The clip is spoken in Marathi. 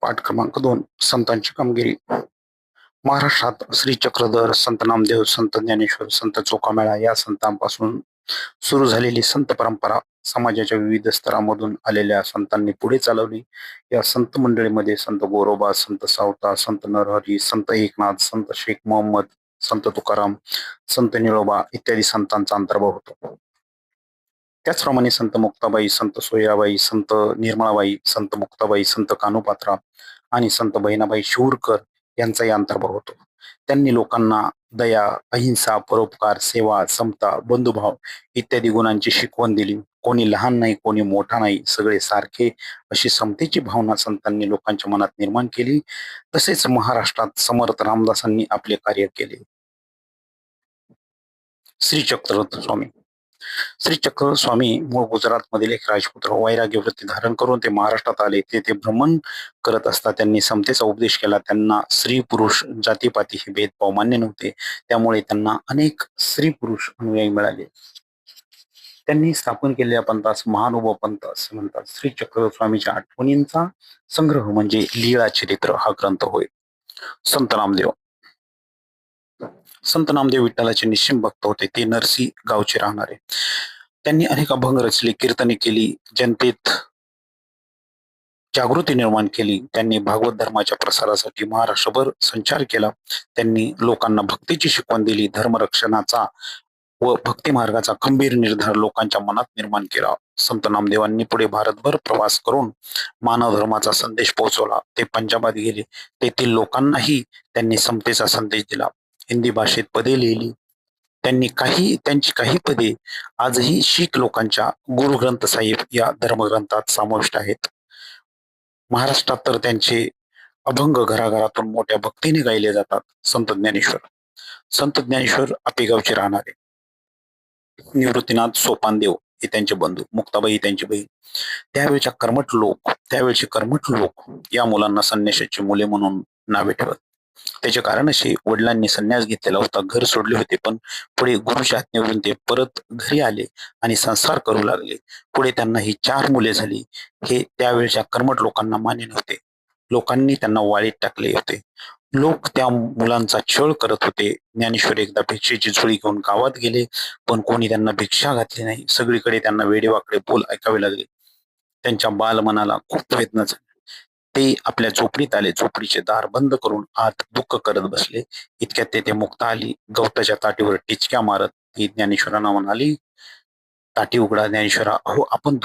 पाठ क्रमांक 2. संतांची कामगिरी. महाराष्ट्रात श्री चक्रधर, संत नामदेव, संत ज्ञानेश्वर, संत चोखामेळा या संतांपासून सुरू झालेली संत परंपरा समाजाच्या विविध स्तरामधून आलेल्या संतांनी पुढे चालवली. या संत मंडळीमध्ये संत गोरोबा, संत सावता, संत नरहरी, संत एकनाथ, संत शेख मोहम्मद, संत तुकाराम, संत निळोबा इत्यादी संतांचा अंतर्भाव होतो. त्याचप्रमाणे संत मुक्ताबाई, संत सोयराबाई, संत निर्मळाबाई, संत मुक्ताबाई, संत कान्होपात्रा आणि संत बहिणाबाई शिवूरकर यांचाही अंतर्भाव होतो. त्यांनी लोकांना दया, अहिंसा, परोपकार, सेवा, समता, बंधुभाव इत्यादी गुणांची शिकवण दिली. कोणी लहान नाही, कोणी मोठा नाही, सगळे सारखे अशी समतेची भावना संतांनी लोकांच्या मनात निर्माण केली. तसेच महाराष्ट्रात समर्थ रामदासांनी आपले कार्य केले. श्री चक्रधर स्वामी. श्री चक्रधर स्वामी मूळ गुजरातमधील एक राजपुत्र. वैराग्य वृत्ती धारण करून ते महाराष्ट्रात आले. ते भ्रमण करत असता त्यांनी समतेचा उपदेश केला. त्यांना स्त्री पुरुष जातीपाती हे भेदभाव मान्य नव्हते, त्यामुळे त्यांना अनेक स्त्री पुरुष अनुयायी मिळाले. त्यांनी स्थापन केलेल्या पंथास महानुभाव पंथ असे म्हणतात. श्री चक्रधर स्वामीच्या आठवणींचा संग्रह म्हणजे लीळा चरित्र हा ग्रंथ होय. संत नामदेव. संत नामदेव विठ्ठलाचे निश्चिम भक्त होते. ते नरसी गावचे राहणारे. त्यांनी अनेक अभंग रचले, कीर्तने केली, जनतेत जागृती निर्माण केली. त्यांनी भागवत धर्माच्या प्रसारासाठी महाराष्ट्रभर संचार केला. त्यांनी लोकांना भक्तीची शिकवण दिली. धर्मरक्षणाचा व भक्ती मार्गाचा खंबीर निर्धार लोकांच्या मनात निर्माण केला. संत नामदेवांनी पुढे भारतभर प्रवास करून मानव धर्माचा संदेश पोहोचवला. ते पंजाबात गेले. तेथील लोकांनाही त्यांनी समतेचा संदेश दिला. हिंदी भाषेत पदे लिहिली. त्यांची काही पदे आजही शीख लोकांच्या गुरु ग्रंथ साहिब या धर्मग्रंथात समाविष्ट आहेत. महाराष्ट्रात तर त्यांचे अभंग घराघरातून मोठ्या भक्तीने गायले जातात. संत ज्ञानेश्वर. संत ज्ञानेश्वर आपेगावचे राहणारे. निवृत्तीनाथ सोपानदेव हे त्यांचे बंधू, मुक्ताबाई त्यांची बहीण. त्यावेळचे कर्मठ लोक या मुलांना संन्यासाची मुले म्हणून नावे ठेवत. त्याचे कारण असे, वडिलांनी संन्यास घेतलेला होता, घर सोडले होते, पण पुढे गुरुच्या आज्ञेवरून ते परत घरी आले आणि संसार करू लागले. पुढे त्यांना ही 4 मुले झाली. हे त्यावेळच्या कर्मठ लोकांना मान्य नव्हते. लोकांनी त्यांना वाळीत टाकले होते. लोक त्या मुलांचा छळ करत होते. ज्ञानेश्वर एकदा भिक्षेची झोळी घेऊन गावात गेले, पण कोणी त्यांना भिक्षा घातली नाही. सगळीकडे त्यांना वेडेवाकडे बोल ऐकावे लागले. त्यांच्या बालमनाला खूप वेदना झाली. ते आपल्या झोपडीत आले. झोपडीचे दार बंद करून आत दुःख करत बसले. इतक्यात तेथे मुक्ता आली. गवताच्या ताटीवर टिचक्या मारत ती ज्ञानेश्वरांना म्हणाली, ताटी उघडा. ज्ञानेश्वरा, अहो आपण